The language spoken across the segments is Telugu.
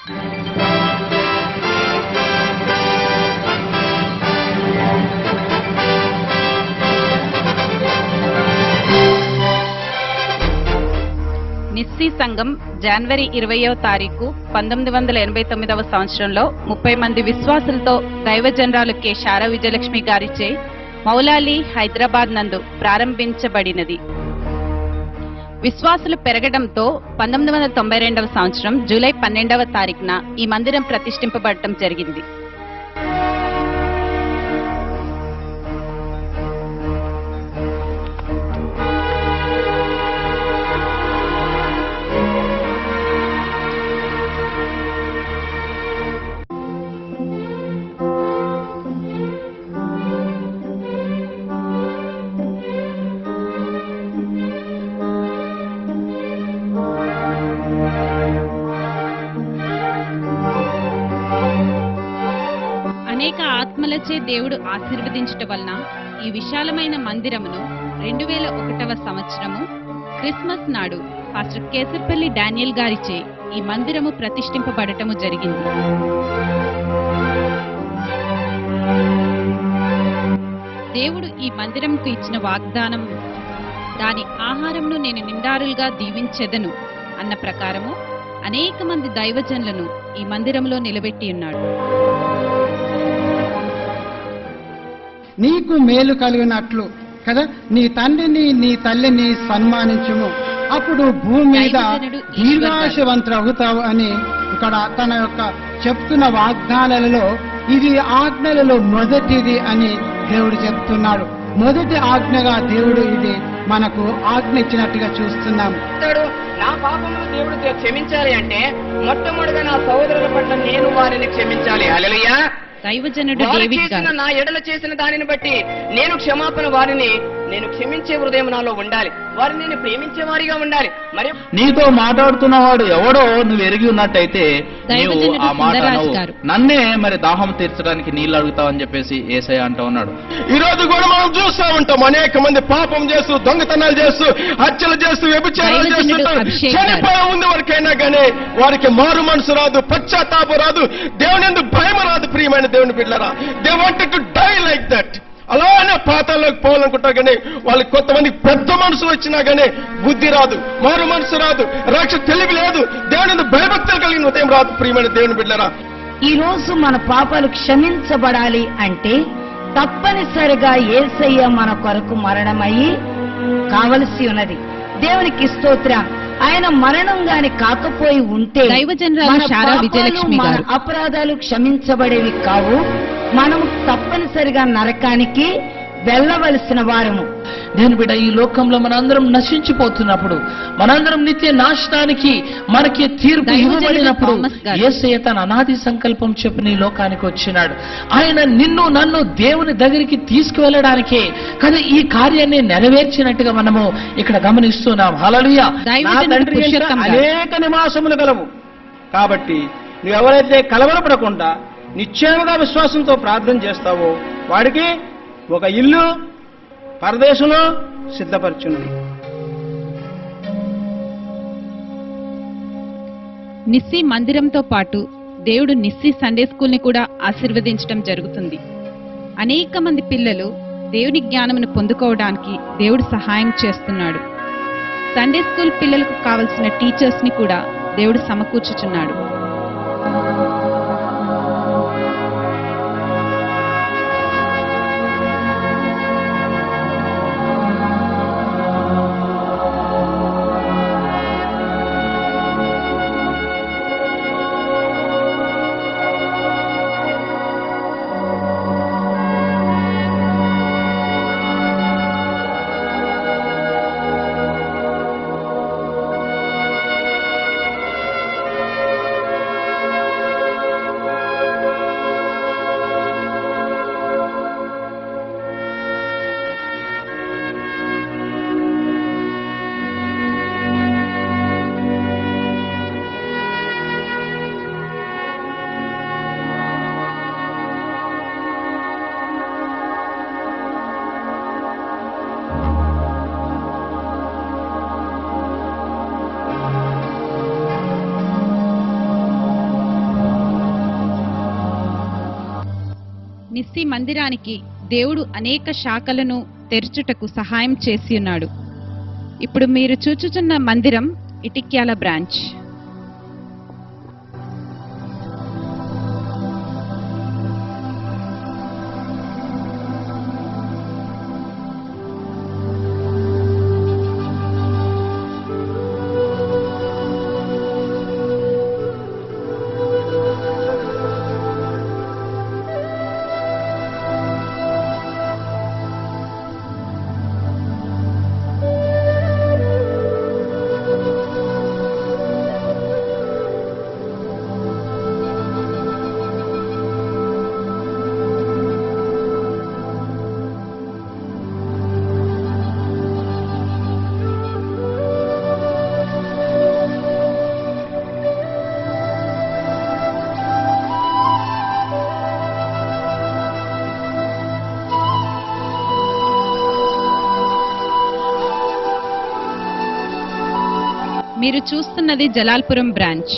నిస్సీ సంఘం జనవరి 20వ తారీఖు 1989వ సంవత్సరంలో 30 మంది విశ్వాసులతో దైవజనరాలు కె. శారా విజయలక్ష్మి గారిచే మౌలాలి హైదరాబాద్ నందు ప్రారంభించబడినది. విశ్వాసులు పెరగడంతో 1992వ సంవత్సరం జూలై 12వ తారీఖున ఈ మందిరం ప్రతిష్ఠింపబడటం జరిగింది. అనేక ఆత్మలచే దేవుడు ఆశీర్వదించటం వలన ఈ విశాలమైన మందిరమును 2001వ సంవత్సరము క్రిస్మస్ నాడు పాస్టర్ కేసర్పల్లి డానియల్ గారిచే ఈ మందిరము ప్రతిష్ఠింపబడటము జరిగింది. దేవుడు ఈ మందిరంకు ఇచ్చిన వాగ్దానం, దాని ఆహారమును నేను నిండారులుగా దీవించెదను అన్న ప్రకారము అనేక మంది దైవజనులను ఈ మందిరంలో నిలబెట్టి ఉన్నాడు. నీకు మేలు కలిగినట్లు కదా నీ తండ్రిని నీ తల్లిని సన్మానించుము, అప్పుడు భూమి మీద దీర్ఘాశవంతుడవుతావు అని ఇక్కడ తన యొక్క చెప్తున్న వాగ్దానాలలో ఇది ఆజ్ఞలలో మొదటిది అని దేవుడు చెప్తున్నాడు. మొదటి ఆజ్ఞగా దేవుడు ఇది మనకు ఆజ్ఞ ఇచ్చినట్టుగా చూస్తున్నాం. నా పాపములు దేవుడు క్షమించాలి అంటే మొట్టమొదటిగా నా సహోదరుల పట్ల నేను వారిని క్షమించాలి. హల్లెలూయా. దైవజనుడు నా ఎడల చేసిన దానిని బట్టి నేను క్షమాపణ వారిని నేను క్షమించే హృదయం నాలో ఉండాలి, వారిని నేను ప్రేమించే వారిగా ఉండాలి. మరి నీతో మాట్లాడుతున్నవాడు ఎవడో నువ్వు ఎరిగి ఉన్నట్టయితే నీవు ఆ మాట నన్నే మరి దాహం తీర్చడానికి నీళ్లు అడుగుతావని చెప్పేసి యేసయ్య అంటూ ఉన్నాడు. ఈ రోజు కూడా మనం చూస్తూ ఉంటాం, అనేక మంది పాపం చేస్తూ, దొంగతనాలు చేస్తూ, హత్యలు చేస్తూ, వ్యభిచారాలు చేస్తుంటారు. చనిపోయే ముందు వరకైనా కానీ వారికి మారు మనసు రాదు, పశ్చాత్తాపం రాదు, దేవుని యందు భయం రాదు. ప్రియమైన దేవుని బిడ్డలారా, they wanted to die like that. అలానే పాతాల్లోకి పోవాలనుకుంటారు కానీ వాళ్ళకి కొంతమంది పెద్ద మనసులు వచ్చినా కానీ బుద్ధి రాదు, మారు మనసు రాదు, రక్ష తెలివి లేదు, దేవుని భయభక్తులు కలిగిన ఉదయం రాదు. ప్రియమైన దేవుని బిడ్డలారా, ఈ రోజు మన పాపాలు క్షమించబడాలి అంటే తప్పనిసరిగా యేసయ్య మన కొరకు మరణమయ్యి కావలసి ఉన్నది. దేవునికి స్తోత్రం. ఆయన మరణం గాని కాకపోయి ఉంటే మన అపరాధాలు క్షమించబడేవి కావు, మనం తప్పనిసరిగా నరకానికి వెళ్ళవలసిన వారము. నేను బిడ్డ, ఈ లోకంలో మనందరం నశించిపోతున్నప్పుడు, మనందరం నిత్య నాశనానికి మనకి తీర్పు ఇవ్వబడినప్పుడు యేసయ్య తన అనాది సంకల్పం చెప్పిన ఈ లోకానికి వచ్చినాడు. ఆయన నిన్ను నన్ను దేవుని దగ్గరికి తీసుకువెళ్ళడానికే కదా ఈ కార్యాన్ని నెరవేర్చినట్టుగా మనము ఇక్కడ గమనిస్తున్నాం. హల్లెలూయా. అనేక నివాసములు గలవు కాబట్టి నువ్వెవరైతే కలవరపడకుండా నిశ్చయముగా విశ్వాసంతో ప్రార్థన చేస్తావో వాడికి ఒక ఇల్లు పరదేశంలో సిద్ధపరచున్నది. నిస్సీ మందిరంతో పాటు దేవుడు నిస్సీ సండే స్కూల్ ని కూడా ఆశీర్వదించడం జరుగుతుంది. అనేక మంది పిల్లలు దేవుని జ్ఞానమును పొందుకోవడానికి దేవుడు సహాయం చేస్తున్నాడు. సండే స్కూల్ పిల్లలకు కావలసిన టీచర్స్ ని కూడా దేవుడు సమకూర్చుచున్నాడు. నిస్సి మందిరానికి దేవుడు అనేక శాఖలను తెరచుటకు సహాయం చేసి ఉన్నాడు. ఇప్పుడు మీరు చూచుచున్న మందిరం ఇటిక్యాల బ్రాంచ్. మీరు చూస్తున్నది జలాల్పురం బ్రాంచ్.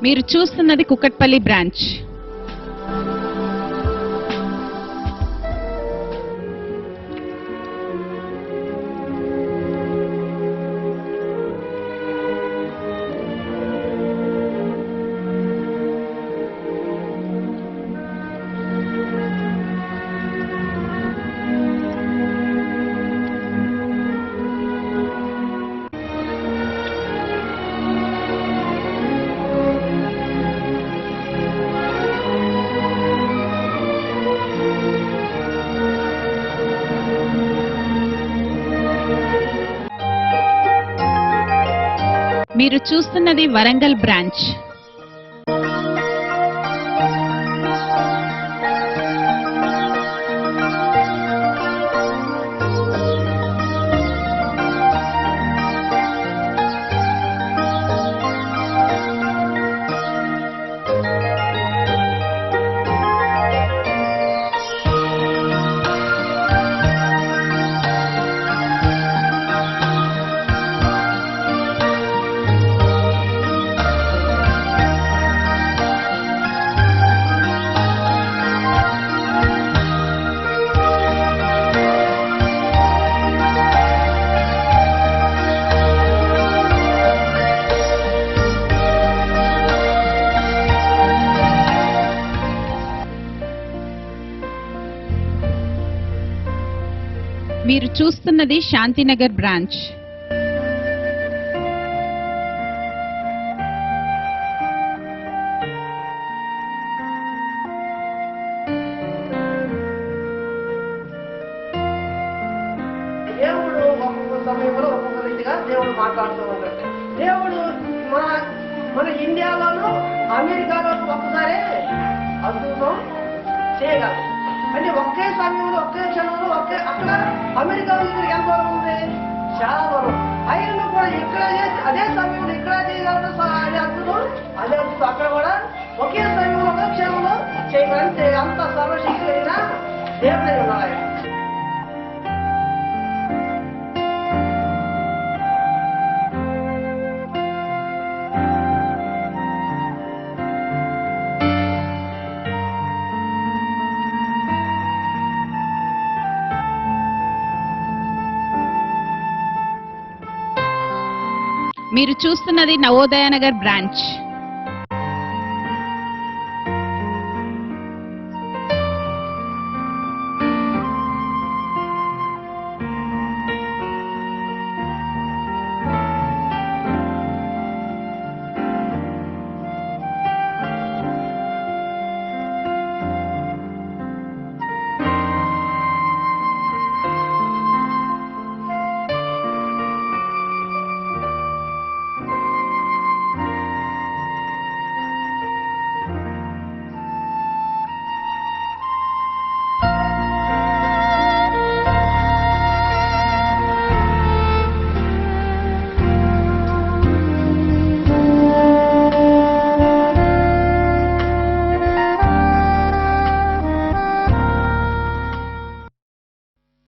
మీరు చూస్తున్నది కుకట్పల్లి బ్రాంచ్. మీరు చూస్తున్నది వరంగల్ బ్రాంచ్. మీరు చూస్తున్నది శాంతినగర్ బ్రాంచ్. దేవుడు ఒక్కొక్క సమయంలో ఒక్కొక్క రీతిగా దేవుడు మాట్లాడుతూ ఉంటాడు. దేవుడు మన ఇండియాలోను అమెరికాలో ఒక్కసారి అద్భుతం చేయగలరు. అంటే ఒకే సమయంలో ఒకే క్షణంలో అక్కడ అమెరికా దగ్గరికి ఎంత దూరం ఉంది, చాలా దూరం. అయినా కూడా ఇక్కడ అదే సమయంలో ఇక్కడ చేయగలరు. అదే అద్భుతం అక్కడ కూడా ఒకే సమయంలో ఒకే క్షణంలో చేయగలంటే అంత సర్వశక్తి అయిన దేవుడే ఉన్నాడు. మీరు చూస్తున్నది నవోదయ నగర్ బ్రాంచ్.